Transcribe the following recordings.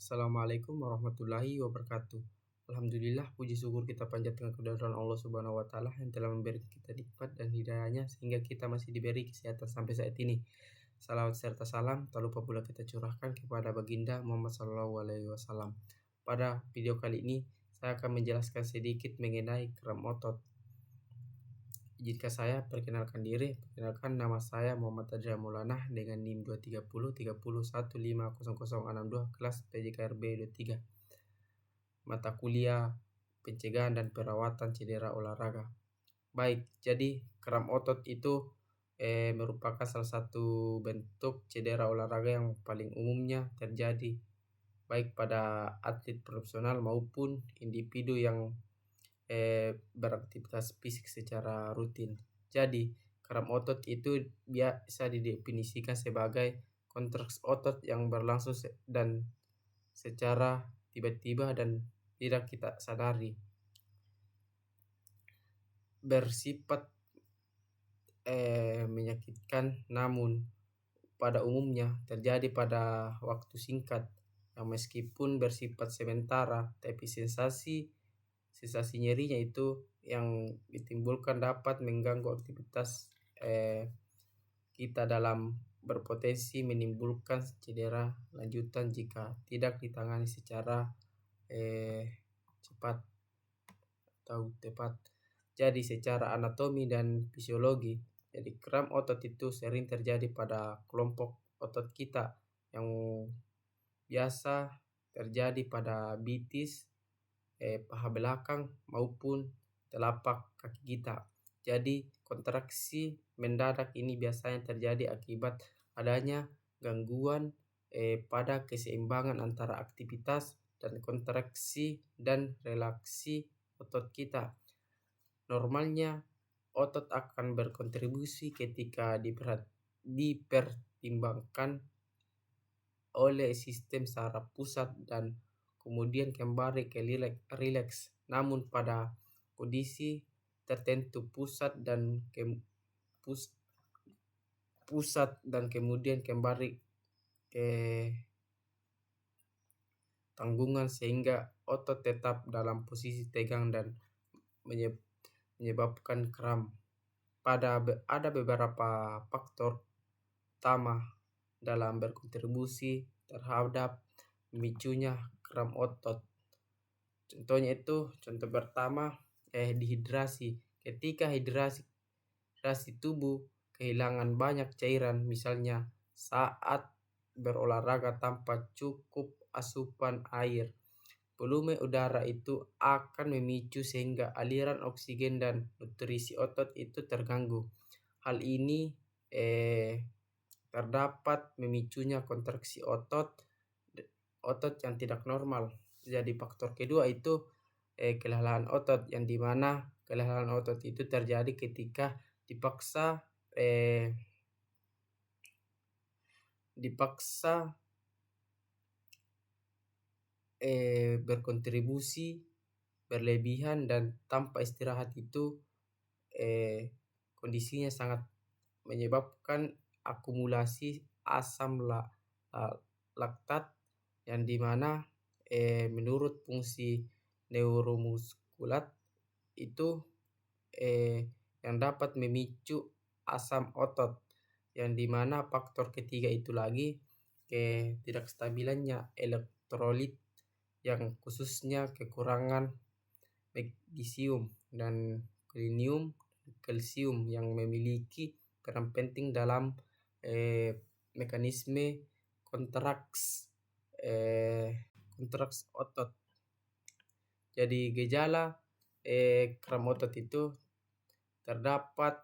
Assalamualaikum warahmatullahi wabarakatuh. Alhamdulillah, puji syukur kita panjatkan kehadiran Allah Subhanahu wa Ta'ala yang telah memberi kita nikmat dan hidayahnya sehingga kita masih diberi kesehatan sampai saat ini. Salawat serta salam tak lupa pula kita curahkan kepada baginda Muhammad SAW. Pada video kali ini saya akan menjelaskan sedikit mengenai kram otot. Jika saya perkenalkan diri, perkenalkan nama saya Muhammad Adria Maulana dengan NIM 23030150062 kelas PJKRB 23. Mata kuliah pencegahan dan perawatan cedera olahraga. Baik, jadi kram otot itu merupakan salah satu bentuk cedera olahraga yang paling umumnya terjadi baik pada atlet profesional maupun individu yang beraktivitas fisik secara rutin. Jadi, kram otot itu biasa didefinisikan sebagai kontraksi otot yang berlangsung dan secara tiba-tiba dan tidak kita sadari. Bersifat menyakitkan, namun pada umumnya terjadi pada waktu singkat yang meskipun bersifat sementara, tapi sensasi nyerinya itu yang ditimbulkan dapat mengganggu aktivitas kita dalam berpotensi menimbulkan cedera lanjutan jika tidak ditangani secara cepat atau tepat. Jadi secara anatomi dan fisiologi, jadi kram otot itu sering terjadi pada kelompok otot kita yang biasa terjadi pada bitis, paha belakang maupun telapak kaki kita. Jadi kontraksi mendadak ini biasanya terjadi akibat adanya gangguan pada keseimbangan antara aktivitas dan kontraksi dan relaksi otot kita. Normalnya otot akan berkontribusi ketika dipertimbangkan oleh sistem saraf pusat dan kemudian kembali ke rileks. Namun pada kondisi tertentu pusat dan kemudian kembali ke tanggungan sehingga otot tetap dalam posisi tegang dan menyebabkan kram. Ada beberapa faktor utama dalam berkontribusi terhadap memicunya kram otot. Contoh pertama dehidrasi. Ketika hidrasi tubuh kehilangan banyak cairan, misalnya saat berolahraga tanpa cukup asupan air, volume udara itu akan memicu sehingga aliran oksigen dan nutrisi otot itu terganggu. Hal ini terdapat memicunya kontraksi otot yang tidak normal. Jadi faktor kedua itu kelelahan otot, yang dimana kelelahan otot itu terjadi ketika dipaksa berkontribusi berlebihan dan tanpa istirahat itu kondisinya sangat menyebabkan akumulasi asam laktat, yang dimana menurut fungsi neuromuskulat itu yang dapat memicu asam otot, yang dimana faktor ketiga itu lagi tidak stabilannya elektrolit, yang khususnya kekurangan magnesium dan kalsium yang memiliki peran penting dalam mekanisme kontraks otot. Jadi gejala kram otot itu terdapat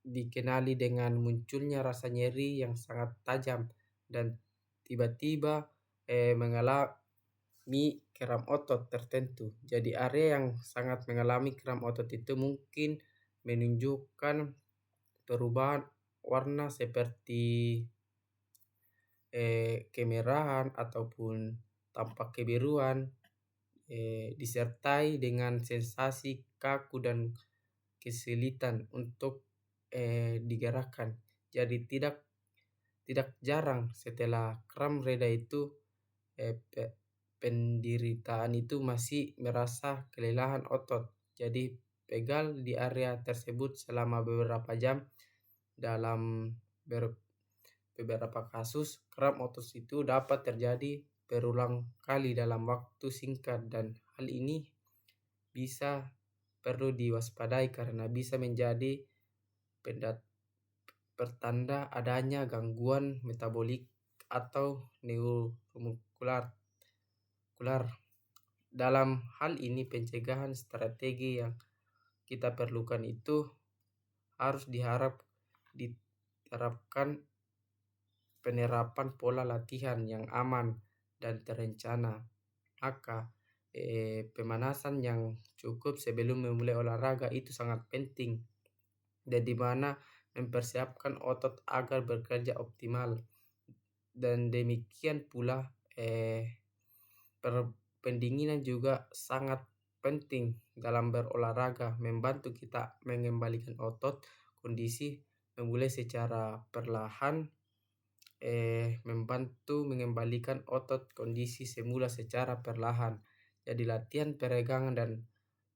dikenali dengan munculnya rasa nyeri yang sangat tajam dan tiba-tiba mengalami kram otot tertentu. Jadi area yang sangat mengalami kram otot itu mungkin menunjukkan perubahan warna seperti kemerahan ataupun tampak kebiruan, disertai dengan sensasi kaku dan kesulitan untuk digerakkan. Jadi tidak jarang setelah kram reda itu penderitaan itu masih merasa kelelahan otot. Jadi pegal di area tersebut selama beberapa jam. Dalam beberapa kasus, kram otot itu dapat terjadi berulang kali dalam waktu singkat, dan hal ini bisa perlu diwaspadai karena bisa menjadi pertanda adanya gangguan metabolik atau neuromuskular. Dalam hal ini pencegahan strategi yang kita perlukan itu harus diterapkan penerapan pola latihan yang aman dan terencana. Maka pemanasan yang cukup sebelum memulai olahraga itu sangat penting, dan di mana mempersiapkan otot agar bekerja optimal. Dan demikian pula pendinginan juga sangat penting dalam berolahraga, membantu kita mengembalikan otot kondisi memulai secara perlahan, membantu mengembalikan otot kondisi semula secara perlahan. Jadi latihan peregangan dan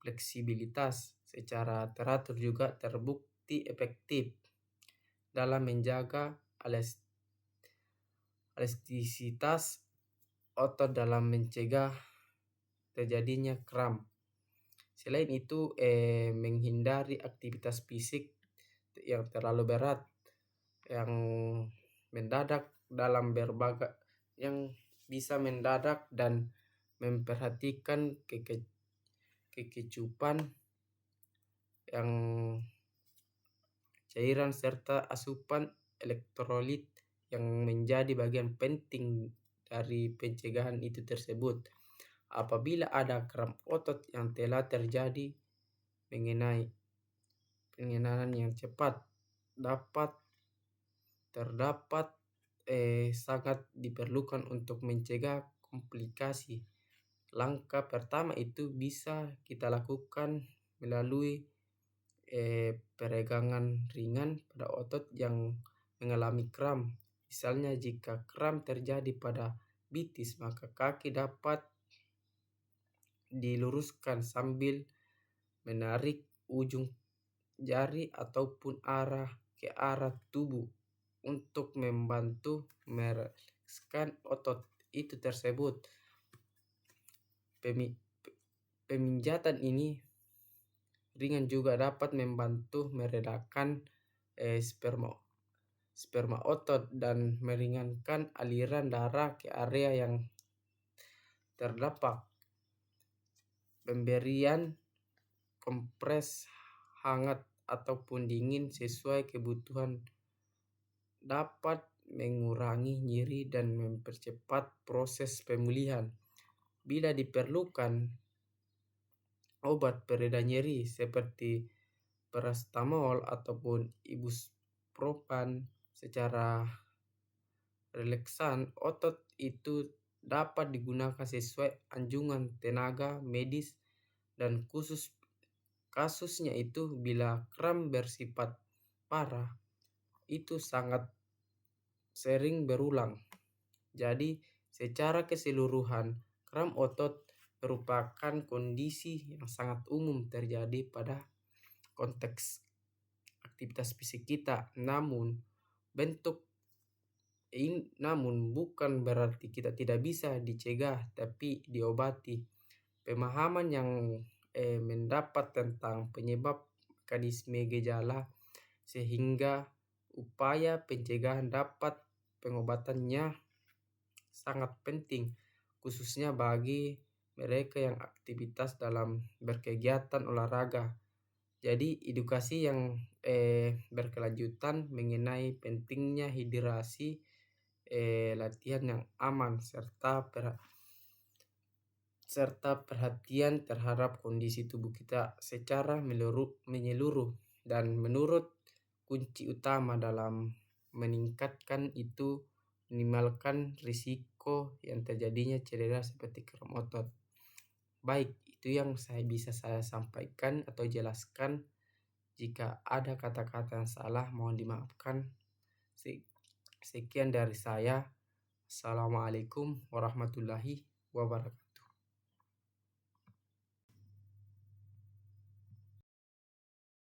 fleksibilitas secara teratur juga terbukti efektif dalam menjaga elastisitas otot dalam mencegah terjadinya kram. Selain itu, menghindari aktivitas fisik yang terlalu berat, yang mendadak dalam berbagai yang bisa mendadak, dan memperhatikan kekecupan yang cairan serta asupan elektrolit yang menjadi bagian penting dari pencegahan itu tersebut. Apabila ada kram otot yang telah terjadi, mengenai pengenalan yang cepat terdapat sangat diperlukan untuk mencegah komplikasi. Langkah pertama itu bisa kita lakukan melalui peregangan ringan pada otot yang mengalami kram. Misalnya jika kram terjadi pada bitis, maka kaki dapat diluruskan sambil menarik ujung jari ataupun ke arah tubuh untuk membantu merilekskan otot itu tersebut. Pemijatan ini ringan juga dapat membantu meredakan sperma otot dan meringankan aliran darah ke area yang terdampak. Pemberian kompres hangat ataupun dingin sesuai kebutuhan dapat mengurangi nyeri dan mempercepat proses pemulihan. Bila diperlukan, obat pereda nyeri seperti paracetamol ataupun ibuprofen secara relaksan otot itu dapat digunakan sesuai anjuran tenaga medis, dan kasusnya itu bila kram bersifat parah itu sangat sering berulang. Jadi secara keseluruhan kram otot merupakan kondisi yang sangat umum terjadi pada konteks aktivitas fisik kita, namun bukan berarti kita tidak bisa dicegah, tapi diobati. Pemahaman yang mendapat tentang penyebab mekanisme gejala sehingga upaya pencegahan dapat pengobatannya sangat penting, khususnya bagi mereka yang aktivitas dalam berkegiatan olahraga. Jadi edukasi yang berkelanjutan mengenai pentingnya hidrasi, latihan yang aman, serta perhatian terhadap kondisi tubuh kita secara menyeluruh. Dan menurut kunci utama dalam meningkatkan itu minimalkan risiko yang terjadinya cedera seperti kram otot. Baik, itu yang bisa saya sampaikan atau jelaskan. Jika ada kata-kata yang salah, mohon dimaafkan. Sekian dari saya. Assalamualaikum warahmatullahi wabarakatuh.